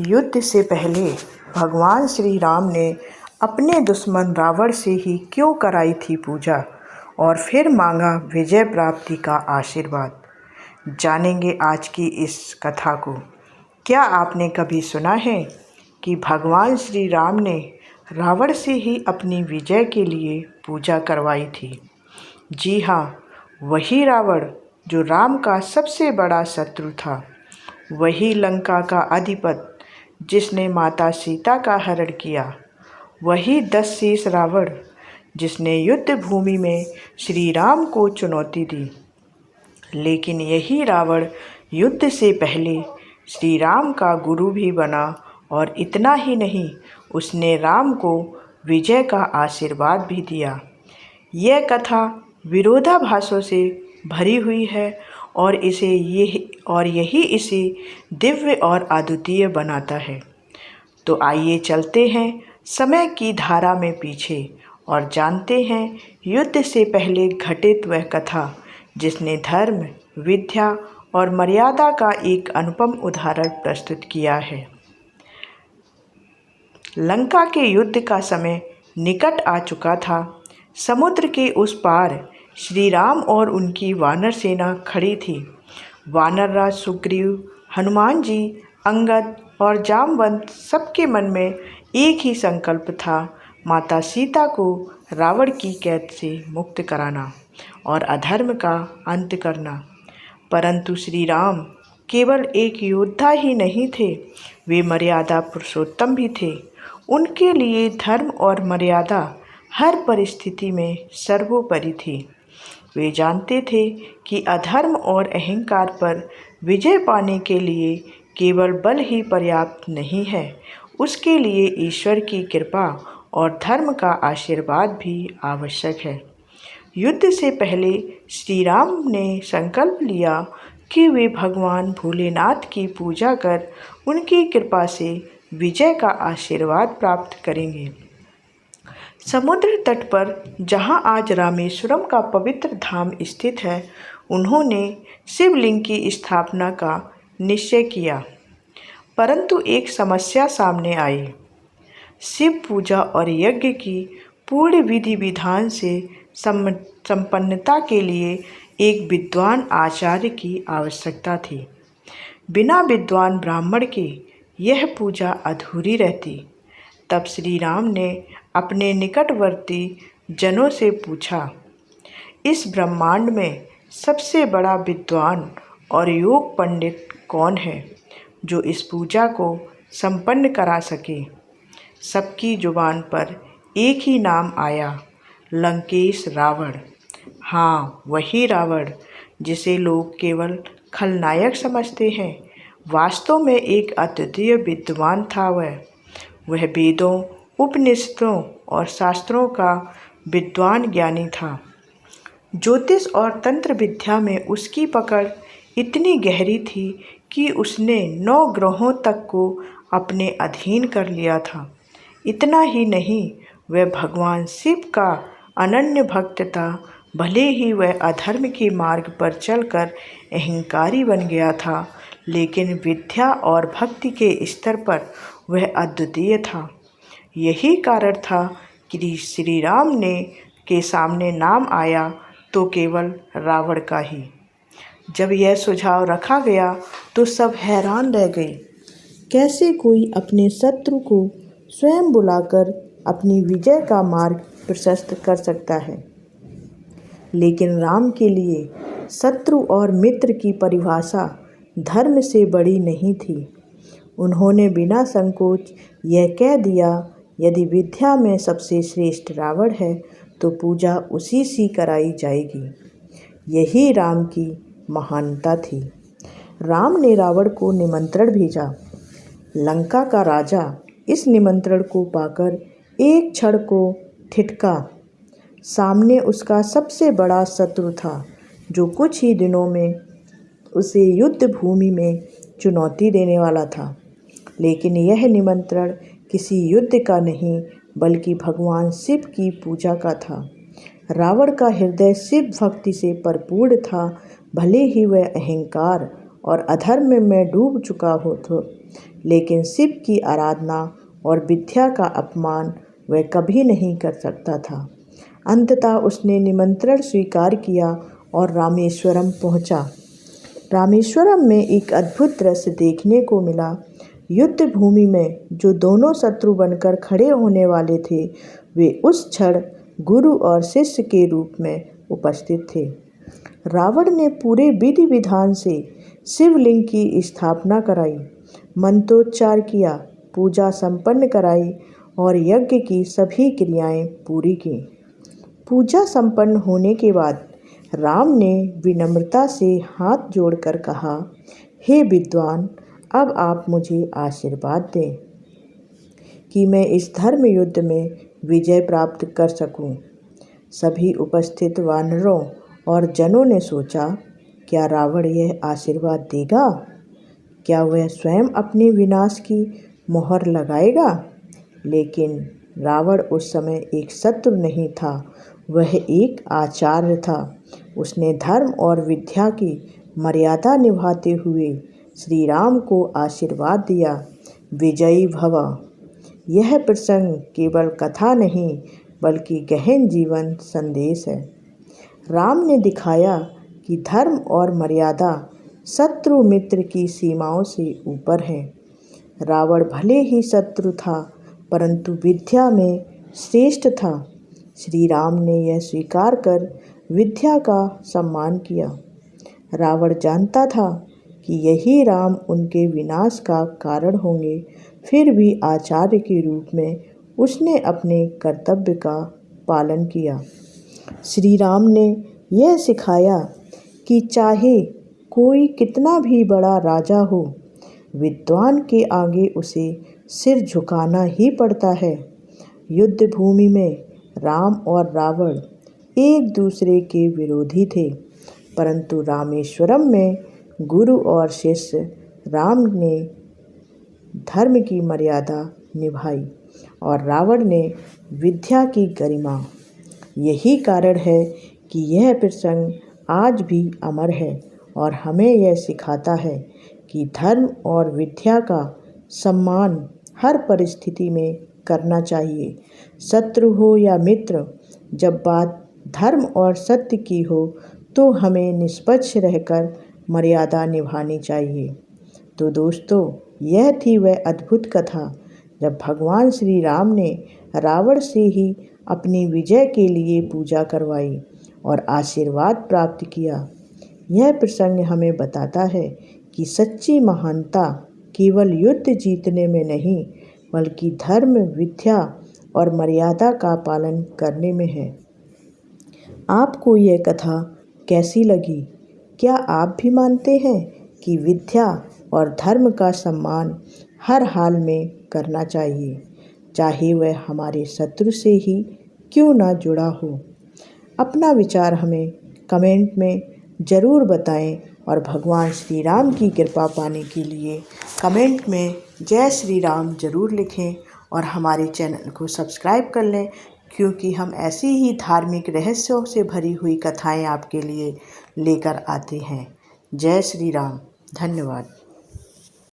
युद्ध से पहले भगवान श्री राम ने अपने दुश्मन रावण से ही क्यों कराई थी पूजा और फिर मांगा विजय प्राप्ति का आशीर्वाद। जानेंगे आज की इस कथा को। क्या आपने कभी सुना है कि भगवान श्री राम ने रावण से ही अपनी विजय के लिए पूजा करवाई थी? जी हाँ, वही रावण जो राम का सबसे बड़ा शत्रु था, वही लंका का अधिपति जिसने माता सीता का हरण किया, वही 10 शीश रावण जिसने युद्ध भूमि में श्री राम को चुनौती दी। लेकिन यही रावण युद्ध से पहले श्री राम का गुरु भी बना और इतना ही नहीं, उसने राम को विजय का आशीर्वाद भी दिया। यह कथा विरोधाभासों से भरी हुई है और यही इसे दिव्य और अद्वितीय बनाता है। तो आइए चलते हैं समय की धारा में पीछे और जानते हैं युद्ध से पहले घटित वह कथा जिसने धर्म, विद्या और मर्यादा का एक अनुपम उदाहरण प्रस्तुत किया है। लंका के युद्ध का समय निकट आ चुका था। समुद्र के उस पार श्री राम और उनकी वानर सेना खड़ी थी। वानर राज सुग्रीव, हनुमान जी, अंगद और जामवंत सबके मन में एक ही संकल्प था, माता सीता को रावण की कैद से मुक्त कराना और अधर्म का अंत करना। परंतु श्री राम केवल एक योद्धा ही नहीं थे, वे मर्यादा पुरुषोत्तम भी थे। उनके लिए धर्म और मर्यादा हर परिस्थिति में सर्वोपरि थी। वे जानते थे कि अधर्म और अहंकार पर विजय पाने के लिए केवल बल ही पर्याप्त नहीं है, उसके लिए ईश्वर की कृपा और धर्म का आशीर्वाद भी आवश्यक है। युद्ध से पहले श्री राम ने संकल्प लिया कि वे भगवान भोलेनाथ की पूजा कर उनकी कृपा से विजय का आशीर्वाद प्राप्त करेंगे। समुद्र तट पर जहां आज रामेश्वरम का पवित्र धाम स्थित है, उन्होंने शिवलिंग की स्थापना का निश्चय किया। परंतु एक समस्या सामने आई। शिव पूजा और यज्ञ की पूर्ण विधि विधान से संपन्नता के लिए एक विद्वान आचार्य की आवश्यकता थी। बिना विद्वान ब्राह्मण के यह पूजा अधूरी रहती। तब श्री राम ने अपने निकटवर्ती जनों से पूछा, इस ब्रह्मांड में सबसे बड़ा विद्वान और योग पंडित कौन है जो इस पूजा को संपन्न करा सके? सबकी जुबान पर एक ही नाम आया, लंकेश रावण। हाँ, वही रावण जिसे लोग केवल खलनायक समझते हैं, वास्तव में एक अद्वितीय विद्वान था। वह वेदों, उपनिषदों और शास्त्रों का विद्वान ज्ञानी था। ज्योतिष और तंत्र विद्या में उसकी पकड़ इतनी गहरी थी कि उसने 9 ग्रहों तक को अपने अधीन कर लिया था। इतना ही नहीं, वह भगवान शिव का अनन्य भक्त था। भले ही वह अधर्म के मार्ग पर चलकर अहंकारी बन गया था, लेकिन विद्या और भक्ति के स्तर पर वह अद्वितीय था। यही कारण था कि श्री राम ने के सामने नाम आया तो केवल रावण का ही। जब यह सुझाव रखा गया तो सब हैरान रह गए। कैसे कोई अपने शत्रु को स्वयं बुलाकर अपनी विजय का मार्ग प्रशस्त कर सकता है? लेकिन राम के लिए शत्रु और मित्र की परिभाषा धर्म से बड़ी नहीं थी। उन्होंने बिना संकोच यह कह दिया, यदि विद्या में सबसे श्रेष्ठ रावण है तो पूजा उसी से कराई जाएगी। यही राम की महानता थी। राम ने रावण को निमंत्रण भेजा। लंका का राजा इस निमंत्रण को पाकर एक क्षण को ठिठका। सामने उसका सबसे बड़ा शत्रु था, जो कुछ ही दिनों में उसे युद्ध भूमि में चुनौती देने वाला था। लेकिन यह निमंत्रण किसी युद्ध का नहीं, बल्कि भगवान शिव की पूजा का था। रावण का हृदय शिव भक्ति से भरपूर था। भले ही वह अहंकार और अधर्म में डूब चुका हो तो लेकिन शिव की आराधना और विद्या का अपमान वह कभी नहीं कर सकता था। अंततः उसने निमंत्रण स्वीकार किया और रामेश्वरम पहुंचा। रामेश्वरम में एक अद्भुत दृश्य देखने को मिला। युद्ध भूमि में जो दोनों शत्रु बनकर खड़े होने वाले थे, वे उस क्षण गुरु और शिष्य के रूप में उपस्थित थे। रावण ने पूरे विधि विधान से शिवलिंग की स्थापना कराई, मंत्रोच्चार किया, पूजा संपन्न कराई और यज्ञ की सभी क्रियाएं पूरी की। पूजा संपन्न होने के बाद राम ने विनम्रता से हाथ जोड़कर कहा, हे विद्वान, अब आप मुझे आशीर्वाद दें कि मैं इस धर्म युद्ध में विजय प्राप्त कर सकूं। सभी उपस्थित वानरों और जनों ने सोचा, क्या रावण यह आशीर्वाद देगा? क्या वह स्वयं अपने विनाश की मोहर लगाएगा? लेकिन रावण उस समय एक शत्रु नहीं था, वह एक आचार्य था। उसने धर्म और विद्या की मर्यादा निभाते हुए श्री राम को आशीर्वाद दिया, विजयी भव। यह प्रसंग केवल कथा नहीं बल्कि गहन जीवन संदेश है। राम ने दिखाया कि धर्म और मर्यादा शत्रु मित्र की सीमाओं से ऊपर है। रावण भले ही शत्रु था, परंतु विद्या में श्रेष्ठ था। श्री राम ने यह स्वीकार कर विद्या का सम्मान किया। रावण जानता था कि यही राम उनके विनाश का कारण होंगे, फिर भी आचार्य के रूप में उसने अपने कर्तव्य का पालन किया। श्री राम ने यह सिखाया कि चाहे कोई कितना भी बड़ा राजा हो, विद्वान के आगे उसे सिर झुकाना ही पड़ता है। युद्ध भूमि में राम और रावण एक दूसरे के विरोधी थे, परंतु रामेश्वरम में गुरु और शिष्य राम ने धर्म की मर्यादा निभाई और रावण ने विद्या की गरिमा। यही कारण है कि यह प्रसंग आज भी अमर है और हमें यह सिखाता है कि धर्म और विद्या का सम्मान हर परिस्थिति में करना चाहिए। शत्रु हो या मित्र, जब बात धर्म और सत्य की हो तो हमें निष्पक्ष रहकर मर्यादा निभानी चाहिए। तो दोस्तों, यह थी वह अद्भुत कथा जब भगवान श्री राम ने रावण से ही अपनी विजय के लिए पूजा करवाई और आशीर्वाद प्राप्त किया। यह प्रसंग हमें बताता है कि सच्ची महानता केवल युद्ध जीतने में नहीं, बल्कि धर्म, विद्या और मर्यादा का पालन करने में है। आपको यह कथा कैसी लगी? क्या आप भी मानते हैं कि विद्या और धर्म का सम्मान हर हाल में करना चाहिए, चाहे वह हमारे शत्रु से ही क्यों ना जुड़ा हो? अपना विचार हमें कमेंट में ज़रूर बताएं और भगवान श्री राम की कृपा पाने के लिए कमेंट में जय श्री राम ज़रूर लिखें और हमारे चैनल को सब्सक्राइब कर लें, क्योंकि हम ऐसी ही धार्मिक रहस्यों से भरी हुई कथाएं आपके लिए लेकर आते हैं। जय श्री राम। धन्यवाद।